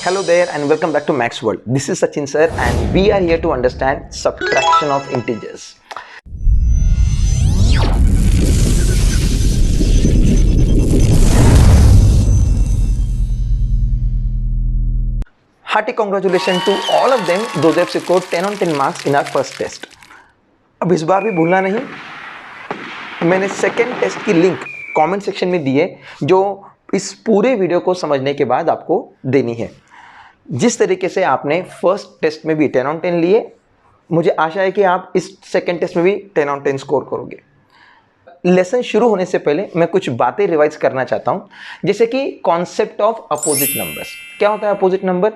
Hello there and welcome back to Max World. This is Sachin sir and we are here to understand subtraction of integers. Hearty congratulations to all of them those who have scored 10 on 10 marks in our first test. अब इस बार भी भूलना नहीं, मैंने second test की link comment section में दी है जो इस पूरे वीडियो को समझने के बाद आपको देनी है। जिस तरीके से आपने फर्स्ट टेस्ट में भी 10 on 10 लिए, मुझे आशा है कि आप इस सेकेंड टेस्ट में भी 10 on 10 स्कोर करोगे। लेसन शुरू होने से पहले मैं कुछ बातें रिवाइज करना चाहता हूं, जैसे कि कॉन्सेप्ट ऑफ अपोजिट नंबर्स। क्या होता है अपोजिट नंबर?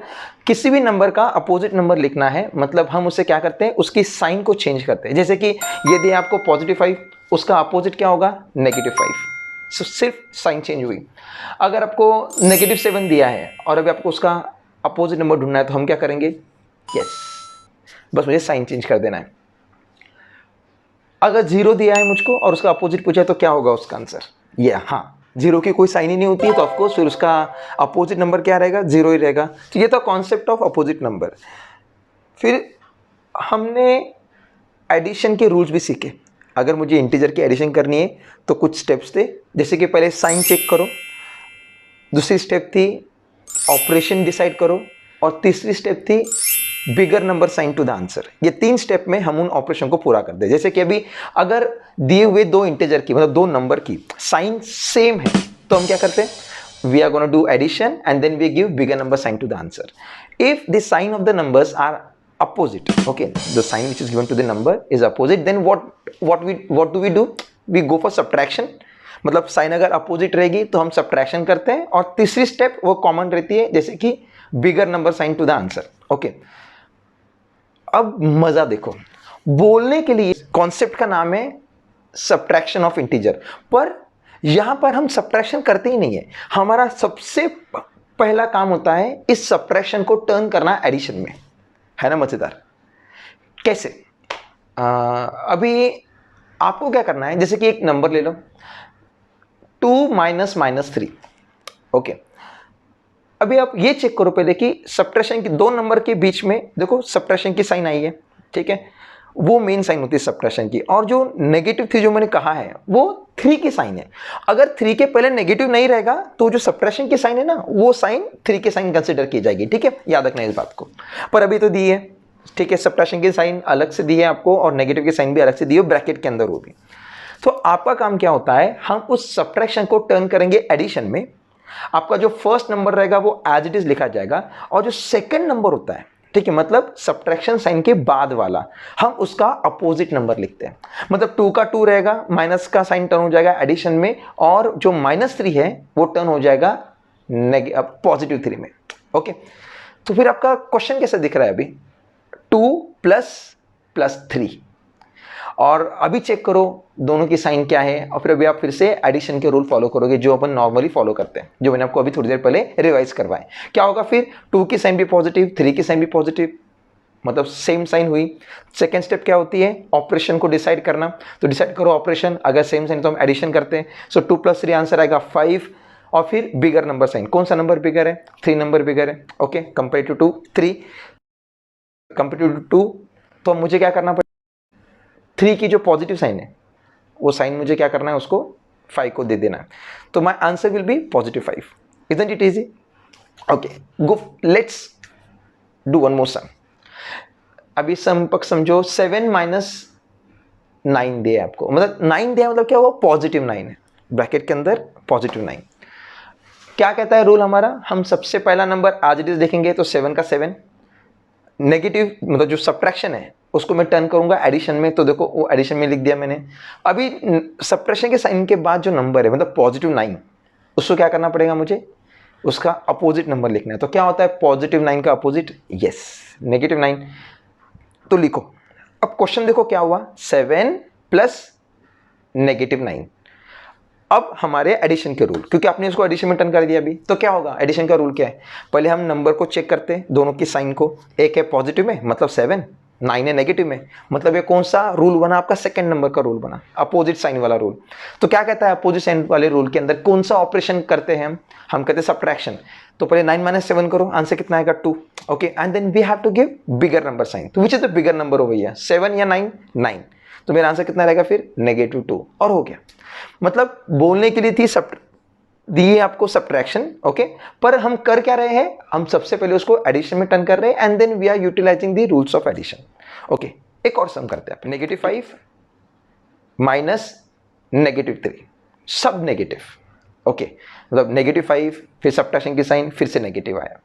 किसी भी नंबर का अपोजिट नंबर लिखना है, मतलब हम उसे क्या करते हैं, उसकी साइन को चेंज करते हैं। जैसे कि यदि आपको +5, उसका अपोजिट क्या होगा? -5। सिर्फ साइन चेंज हुई। अगर आपको -7 दिया है और अभी आपको उसका अपोजिट नंबर ढूंढना है तो हम क्या करेंगे? यस, बस मुझे साइन चेंज कर देना है। अगर 0 दिया है मुझको और उसका अपोजिट पूछा तो क्या होगा उसका आंसर? ये हाँ, 0 की कोई साइन ही नहीं होती है तो ऑफकोर्स फिर उसका अपोजिट नंबर क्या रहेगा? 0 ही रहेगा। तो ये तो कॉन्सेप्ट ऑफ अपोजिट नंबर। फिर हमने एडिशन के रूल्स भी सीखे। अगर मुझे इंटीजर की एडिशन करनी है तो कुछ स्टेप्स थे, जैसे कि पहले साइन चेक करो, दूसरी स्टेप थी ऑपरेशन डिसाइड करो और तीसरी स्टेप थी बिगर number sign to the answer. ये 3 स्टेप में हम उन ऑपरेशन को पूरा कर दे। जैसे कि अभी अगर दिए हुए 2 इंटीजर की, मतलब 2 नंबर की साइन सेम है तो हम क्या करते हैं? We are gonna do addition and then we give bigger number sign to the answer. If the sign of the numbers are opposite, okay, the sign which is given to the number is opposite, then what do we do? We go for subtraction। मतलब sign अगर opposite रहेगी तो हम subtraction करते हैं और तीसरी step वो कॉमन रहती है, जैसे कि बिगर number sign to the answer. Okay, अब मजा देखो, बोलने के लिए कॉन्सेप्ट का नाम है सब्ट्रैक्शन ऑफ इंटीजर, पर यहां पर हम सब्ट्रैक्शन करते ही नहीं है। हमारा सबसे पहला काम होता है इस सब्ट्रैक्शन को टर्न करना एडिशन में, है ना? मजेदार कैसे? अभी आपको क्या करना है, जैसे कि एक नंबर ले लो 2 - -3। ओके, अभी आप ये चेक करो पहले कि सब्ट्रैक्शन की 2 नंबर के बीच में देखो सब्ट्रैक्शन की साइन आई है, ठीक है, वो मेन साइन होती है सब्ट्रैक्शन की। और जो नेगेटिव थी जो मैंने कहा है वो 3 की साइन है। अगर 3 के पहले नेगेटिव नहीं रहेगा तो जो सब्ट्रैक्शन की साइन है ना, वो साइन 3 की साइन कंसिडर की जाएगी, ठीक है, याद रखना इस बात को। पर अभी तो दी है, ठीक है, सब्ट्रैक्शन की साइन अलग से दी है आपको और नेगेटिव की साइन भी अलग से दी है, ब्रैकेट के अंदर होगी। तो आपका काम क्या होता है, हम उस सब्ट्रैक्शन को टर्न करेंगे एडिशन में। आपका जो फर्स्ट नंबर रहेगा वो एज इट इज लिखा जाएगा और जो सेकंड नंबर होता है, ठीक है, मतलब सब्ट्रैक्शन साइन के बाद वाला, हम उसका अपोजिट नंबर लिखते हैं। मतलब 2 का 2 रहेगा, माइनस का साइन टर्न हो जाएगा एडिशन में और जो -3 है वो टर्न हो जाएगा +3 में। ओके, तो फिर आपका क्वेश्चन कैसे दिख रहा है? अभी 2 + 3 और अभी चेक करो दोनों की साइन क्या है और फिर अभी आप फिर से एडिशन के रूल फॉलो करोगे जो अपन नॉर्मली फॉलो करते हैं, जो मैंने आपको अभी थोड़ी देर पहले रिवाइज करवाए। क्या होगा फिर? 2 की साइन भी पॉजिटिव, 3 की साइन भी पॉजिटिव, मतलब सेम साइन हुई। सेकेंड स्टेप क्या होती है? ऑपरेशन को डिसाइड करना। तो डिसाइड करो ऑपरेशन, अगर सेम साइन तो हम एडिशन करते हैं। सो 2 + 3 आंसर आएगा 5 और फिर बिगर नंबर साइन। कौन सा नंबर बिगर है? 3 नंबर बिगर है। Okay, compare to 3, compare to 2, तो मुझे क्या करना पड़ेगा? 3 की जो पॉजिटिव साइन है वो साइन मुझे क्या करना है, उसको 5 को दे देना है। तो my answer will be +5। Isn't it easy? Okay, go, let's do one more sum. अभी सम पक समझो 7 - 9 दिया आपको, मतलब 9 दिया, मतलब क्या हुआ? +9 है, ब्रैकेट के अंदर +9। क्या कहता है रूल हमारा? हम सबसे पहला नंबर आज इट इज देखेंगे तो 7 का 7, नेगेटिव मतलब जो सब्ट्रैक्शन है उसको मैं टर्न करूंगा एडिशन में, तो देखो वो एडिशन में लिख दिया मैंने। अभी सब्ट्रैक्शन के साइन के बाद जो नंबर है मतलब +9, उसको क्या करना पड़ेगा मुझे? उसका अपोजिट नंबर लिखना है। तो क्या होता है +9 का अपोजिट? यस, -9। तो लिखो। अब क्वेश्चन देखो क्या हुआ, 7 + -9। अब हमारे एडिशन के रूल, क्योंकि आपने इसको एडिशन में टर्न कर दिया अभी, तो क्या होगा? एडिशन का रूल क्या है? पहले हम नंबर को चेक करते हैं, दोनों की साइन को। एक है पॉजिटिव में मतलब 7, 9 है नेगेटिव में, मतलब ये कौन सा रूल बना? आपका सेकंड नंबर का रूल बना, अपोजिट साइन वाला रूल। तो क्या कहता है अपोजिट साइन वाले रूल के अंदर कौन सा ऑपरेशन करते हैं हम कहते हैं सब्ट्रैक्शन। तो पहले 9 माइनस 7 करो, आंसर कितना आएगा 2. Okay, and then we have to give bigger number sign. तो which is the bigger number हो भैया, 7 या 9? 9. तो मेरा आंसर कितना रहेगा फिर, -2. और हो गया. मतलब बोलने के लिए थी दिए आपको सब्ट्रैक्शन. ओके, पर हम कर क्या रहे हैं, हम सबसे पहले उसको एडिशन में टर्न कर रहे हैं, and then we are utilizing the rules of addition. Okay, एक और सम करते हैं. -5 माइनस -3, सब नेगेटिव. ओके, मतलब -5 फिर सब्ट्रैक्शन की साइन, फिर से नेगेटिव आया.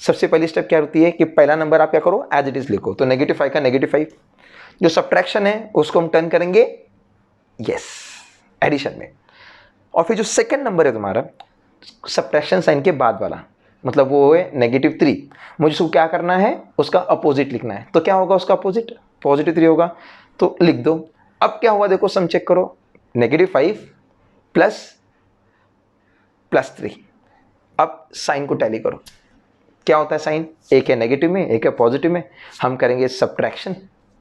सबसे पहली स्टेप क्या होती है कि पहला नंबर आप क्या करो, एज इट इज लिखो. तो -5 का -5, जो सब्ट्रैक्शन है उसको हम टर्न करेंगे यस एडिशन में. और फिर जो सेकंड नंबर है तुम्हारा सब्ट्रैक्शन साइन के बाद वाला, मतलब वो है -3, मुझे उसको क्या करना है, उसका अपोजिट लिखना है. तो क्या होगा उसका अपोजिट, +3 होगा. तो लिख दो. अब क्या हुआ देखो, सम चेक करो. -5 प्लस 3. अब साइन को टैली करो. क्या होता है साइन, एक है नेगेटिव में, एक है पॉजिटिव में. हम करेंगे सब्ट्रैक्शन.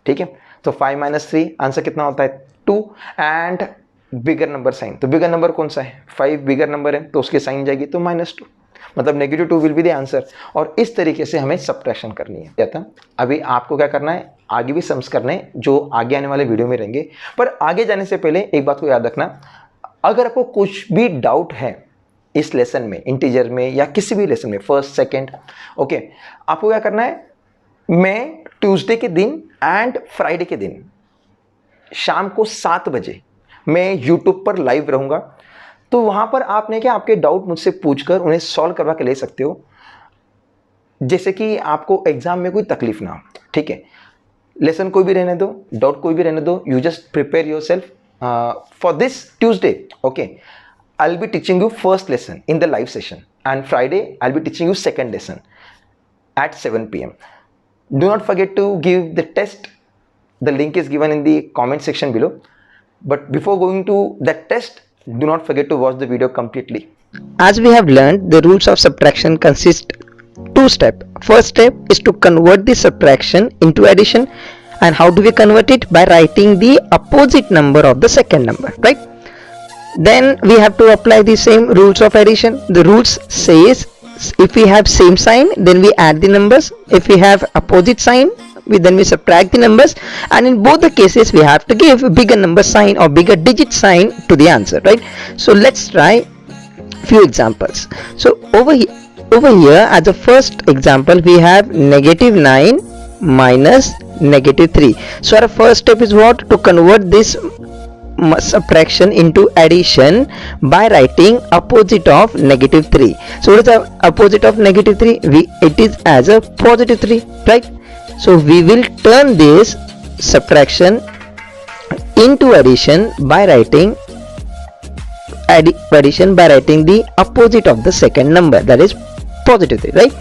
ठीक है, तो 5 माइनस 3, आंसर कितना होता है 2. एंड बिगर नंबर साइन, तो बिगर नंबर कौन सा है, 5 बिगर नंबर है, तो उसकी साइन जाएगी तो -2, मतलब -2 विल बी द आंसर. और इस तरीके से हमें सब्ट्रैक्शन करनी है. क्या, अभी आपको क्या करना है, आगे भी सम्स करने हैं जो आगे आने वाले वीडियो में रहेंगे. पर आगे जाने से पहले एक बात को याद रखना, अगर आपको कुछ भी डाउट है इस लेसन में, इंटीजर में या किसी भी लेसन में, फर्स्ट सेकेंड, ओके, आपको क्या करना है, मैं ट्यूसडे के दिन एंड फ्राइडे के दिन शाम को 7 बजे मैं यूट्यूब पर लाइव रहूँगा. तो वहाँ पर आपने क्या, आपके डाउट मुझसे पूछकर उन्हें सॉल्व करवा के ले सकते हो, जैसे कि आपको एग्जाम में कोई तकलीफ ना हो. ठीक है, लेसन कोई भी रहने दो, डाउट कोई भी रहने दो, you just prepare your self for this Tuesday. Okay, I'll be teaching you first lesson in the live session, and Friday I'll be teaching you second lesson at 7 p.m. Do not forget to give the test. The link is given in the comment section below. But before going to that test, do not forget to watch the video completely. As we have learned, the rules of subtraction consist 2 steps. First step is to convert the subtraction into addition. And how do we convert it? By writing the opposite number of the second number, right? Then we have to apply the same rules of addition. The rules says if we have same sign, then we add the numbers. If we have opposite sign, then we subtract the numbers. And in both the cases we have to give bigger number sign or bigger digit sign to the answer, right? So let's try few examples. So over here as the first example we have -9 minus -3. So our first step is what? To convert this subtraction into addition by writing opposite of -3. So what is the opposite of -3? It is as a +3, right? So we will turn this subtraction into addition by writing the opposite of the second number, that is +3, right?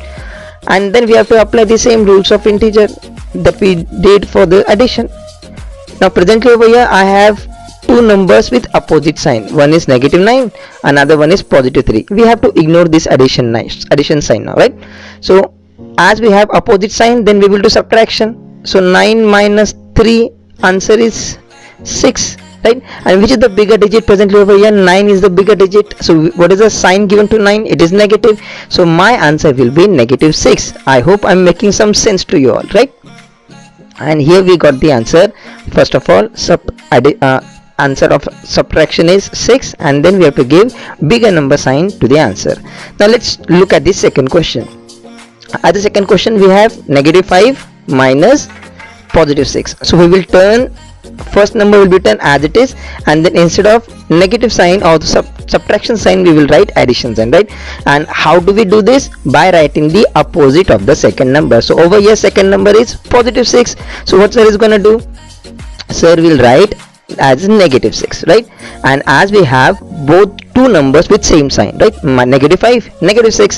And then we have to apply the same rules of integer that we did for the addition. Now presently over here I have two numbers with opposite sign. One is -9, another one is +3. We have to ignore this addition sign now, right? So as we have opposite sign, then we will do subtraction. So 9 minus 3, answer is 6, right? And which is the bigger digit? Presently over here 9 is the bigger digit. So what is the sign given to 9? It is negative. So my answer will be -6. I hope I'm making some sense to you all, right? And here we got the answer. First of all, answer of subtraction is 6, and then we have to give bigger number sign to the answer. Now let's look at the second question. At the second question we have -5 minus +6. So we will turn, first number will be turned as it is, and then instead of negative sign or the subtraction sign we will write addition sign, right? And how do we do this? By writing the opposite of the second number. So over here second number is +6. So what sir is going to do? Sir will write as -6, right? And as we have both two numbers with same sign, right? -5, -6,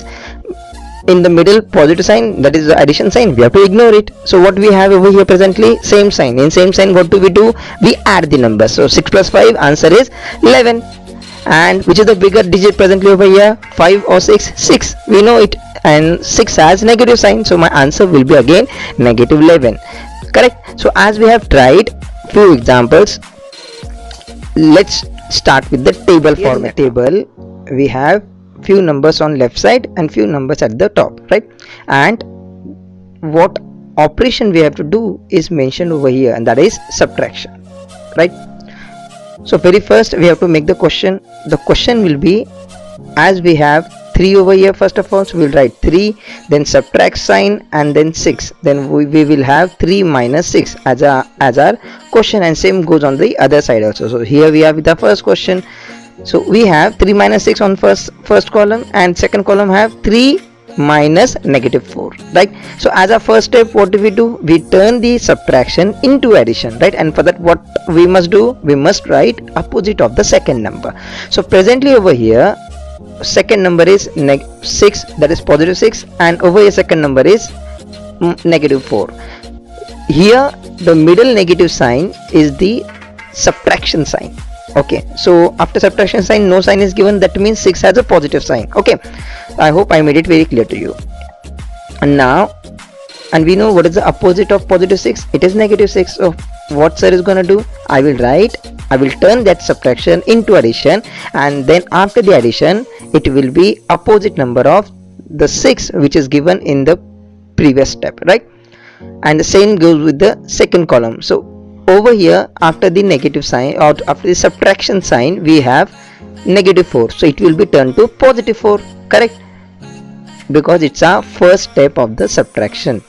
in the middle positive sign, that is the addition sign, we have to ignore it. So what we have over here presently, same sign. In same sign what do? We add the numbers. So 6 plus 5, answer is 11. And which is the bigger digit presently over here, 5 or 6? 6, we know it, and 6 has negative sign, so my answer will be again -11, correct? So as we have tried few examples, let's start with the table format. Table we have few numbers on left side and few numbers at the top, right? And what operation we have to do is mentioned over here, and that is subtraction, right? So very first we have to make the question. The question will be, as we have 3 over here, first of all, so we'll write 3, then subtract sign, and then 6, then we will have 3 minus 6 as our question, and same goes on the other side also. So here we have the first question. So we have 3 minus 6 on first column, and second column have 3 minus negative 4, right? So as a first step, what do? We turn the subtraction into addition, right? And for that, what we must do? We must write opposite of the second number. So presently over here, second number is 6, that is positive 6, and over here second number is negative 4. Here the middle negative sign is the subtraction sign. Okay, so after subtraction sign no sign is given, that means 6 has a positive sign. Okay, I hope I made it very clear to you. And now, and we know what is the opposite of positive 6? It is negative 6. So what sir is gonna do? I will turn that subtraction into addition, and then after the addition it will be opposite number of the 6 which is given in the previous step, right? And the same goes with the second column. So over here, after the negative sign or after the subtraction sign, we have negative 4, so it will be turned to positive 4, correct? Because it's our first step of the subtraction.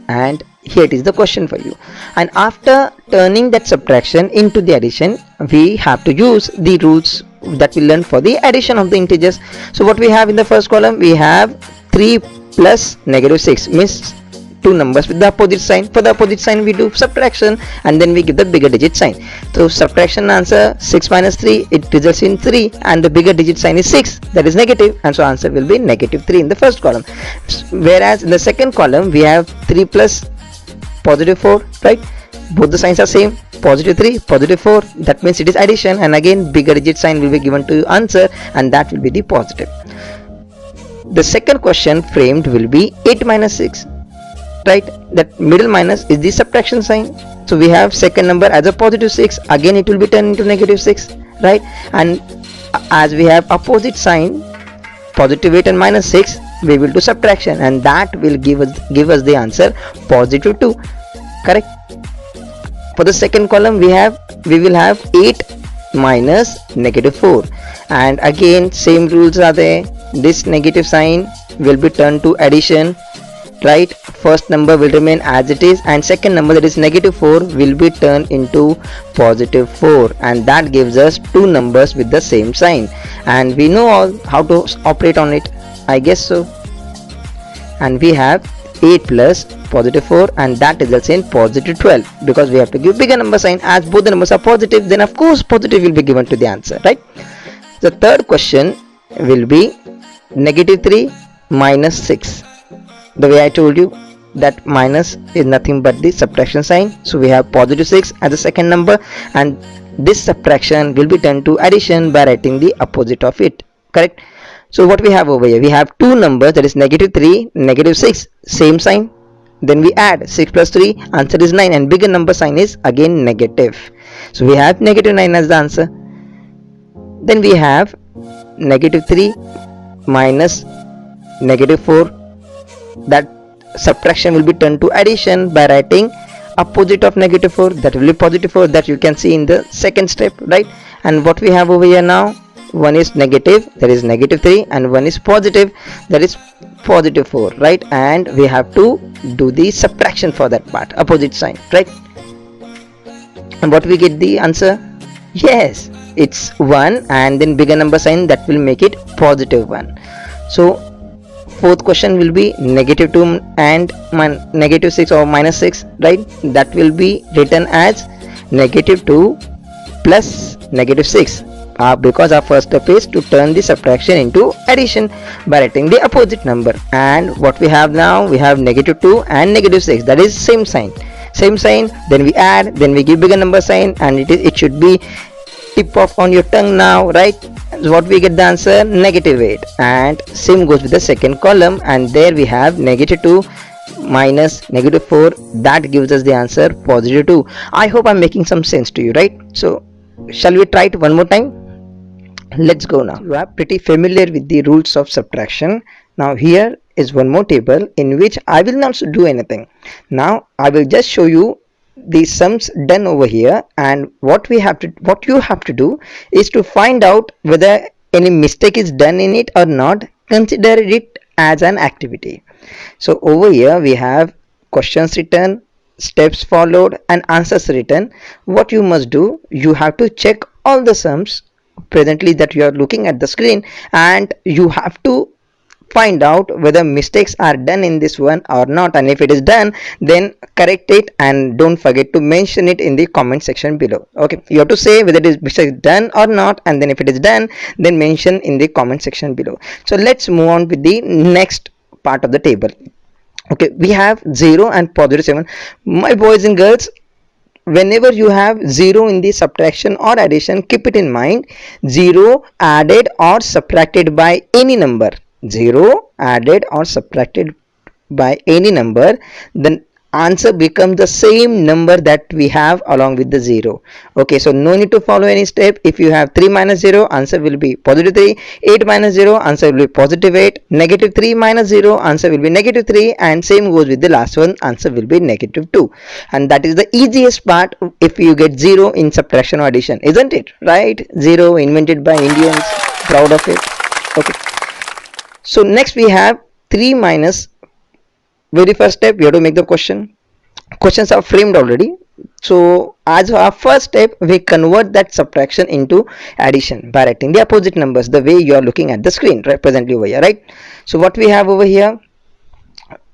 And here it is the question for you. And after turning that subtraction into the addition, we have to use the rules that we learned for the addition of the integers. So what we have in the first column, we have 3 plus negative 6, means two numbers with the opposite sign. For the opposite sign we do subtraction, and then we give the bigger digit sign. So subtraction answer 6 minus 3, it results in 3, and the bigger digit sign is 6, that is negative, and so answer will be negative 3 in the first column. Whereas in the second column we have 3 plus positive 4, right? Both the signs are same, positive 3, positive 4, that means it is addition, and again bigger digit sign will be given to answer, and that will be the positive. The second question framed will be 8 minus 6, right? That middle minus is the subtraction sign. So we have second number as a positive 6, again it will be turned into negative 6, right? And as we have opposite sign, positive 8 and minus 6, we will do subtraction, and that will give us the answer positive 2, correct? For the second column we will have 8 minus negative 4, and again same rules are there. This negative sign will be turned to addition, right? First number will remain as it is, and second number, that is negative 4, will be turned into positive 4, and that gives us two numbers with the same sign, and we know all how to operate on it, I guess so. And we have 8 plus positive 4, and that results in positive 12, because we have to give bigger number sign. As both the numbers are positive, then of course positive will be given to the answer, right? The third question will be negative 3 minus 6. The way I told you, that minus is nothing but the subtraction sign, so we have positive 6 as the second number, and this subtraction will be turned to addition by writing the opposite of it, correct? So what we have over here, we have two numbers, that is negative 3, negative 6, same sign, then we add 6 plus 3, answer is 9, and bigger number sign is again negative, so we have negative 9 as the answer. Then we have negative 3 minus negative 4, that subtraction will be turned to addition by writing opposite of negative 4, that will be positive 4, that you can see in the second step, right? And what we have over here now, one is negative, that is negative 3, and one is positive, that is positive 4, right? And we have to do the subtraction for that part, opposite sign, right? And what we get the answer? Yes, it's 1, and then bigger number sign, that will make it positive 1. So fourth question will be negative 2 and negative 6 or minus 6, right? That will be written as negative 2 plus negative 6, because our first step is to turn the subtraction into addition by writing the opposite number. And what we have now, we have negative 2 and negative 6, that is same sign, then we add, then we give bigger number sign, and it should be tip off on your tongue now, right? So what we get the answer, negative 8, and same goes with the second column, and there we have negative 2 minus negative 4, that gives us the answer positive 2. I hope I'm making some sense to you, right? So shall we try it one more time? Let's go now. You are pretty familiar with the rules of subtraction. Now here is one more table in which I will not do anything. Now I will just show you the sums done over here, and what you have to do is to find out whether any mistake is done in it or not. Consider it as an activity. So over here we have questions written, steps followed, and answers written. What you must do, you have to check all the sums presently that you are looking at the screen, and you have to find out whether mistakes are done in this one or not, and if it is done, then correct it, and don't forget to mention it in the comment section below. Okay, you have to say whether it is mistake done or not, and then if it is done, then mention in the comment section below. So let's move on with the next part of the table. Okay, we have 0 and positive 7. My boys and girls, whenever you have 0 in the subtraction or addition, keep it in mind, 0 added or subtracted by any number, 0 added or subtracted by any number, then answer becomes the same number that we have along with the 0. Okay, so no need to follow any step. If you have 3 minus 0, answer will be positive 3, 8 minus 0, answer will be positive 8, negative 3 minus 0, answer will be negative 3, and same goes with the last one, answer will be negative 2. And that is the easiest part if you get 0 in subtraction or addition, isn't it? Right? 0 invented by Indians, proud of it. Okay, so next we have 3 minus. Very first step, we have to make the questions are framed already. So as our first step, we convert that subtraction into addition by writing the opposite numbers the way you are looking at the screen right presently over here, right? So what we have over here,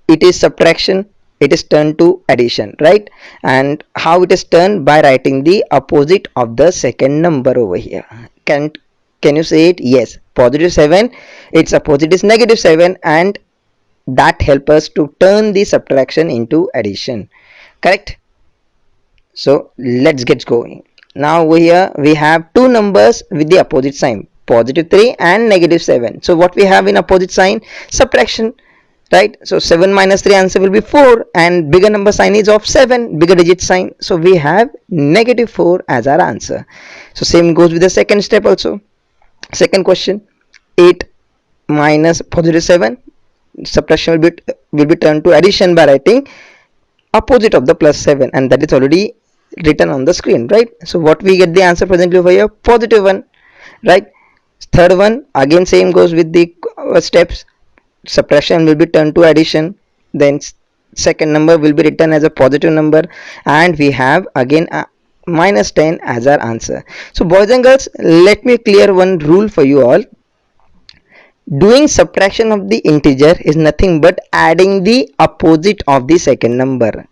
it is subtraction, it is turned to addition, right? And how it is turned? By writing the opposite of the second number over here. Can you say it? Yes, positive 7, its opposite is negative 7, and that help us to turn the subtraction into addition, correct? So let's get going. Now over here we have two numbers with the opposite sign, positive 3 and negative 7. So what we have in opposite sign? Subtraction, right? So 7 minus 3, answer will be 4, and bigger number sign is of 7, bigger digit sign, so we have negative 4 as our answer. So same goes with the second step also. Second question, 8 minus positive 7, subtraction will be turned to addition by writing opposite of the plus 7, and that is already written on the screen, right? So what we get the answer presently over here? Positive 1, right? Third one, again same goes with the steps. Subtraction will be turned to addition, then second number will be written as a positive number, and we have again minus 10 as our answer. So boys and girls, let me clear one rule for you all. Doing subtraction of the integer is nothing but adding the opposite of the second number.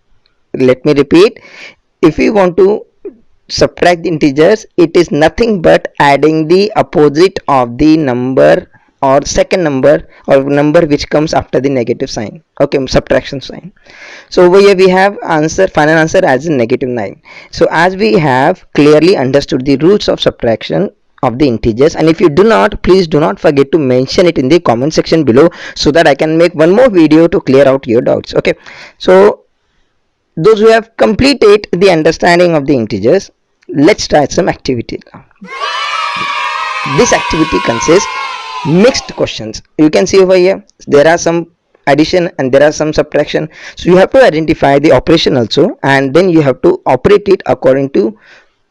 Let me repeat, if we want to subtract the integers, it is nothing but adding the opposite of the number or second number or number which comes after the negative sign. Okay, subtraction sign. So over here we have final answer as a negative 9. So as we have clearly understood the rules of subtraction of the integers, and if you do not, please do not forget to mention it in the comment section below, so that I can make one more video to clear out your doubts. Okay, so those who have completed the understanding of the integers, let's try some activity now. This activity consists mixed questions. You can see over here there are some addition and there are some subtraction, so you have to identify the operation also, and then you have to operate it according to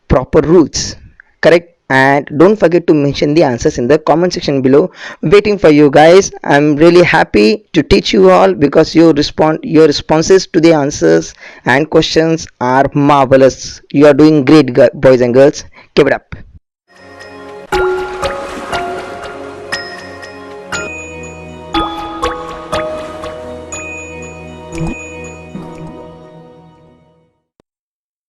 proper rules, correct? And don't forget to mention the answers in the comment section below. Waiting for you guys. I'm really happy to teach you all, because your responses to the answers and questions are marvelous. You are doing great, boys and girls. Keep it up.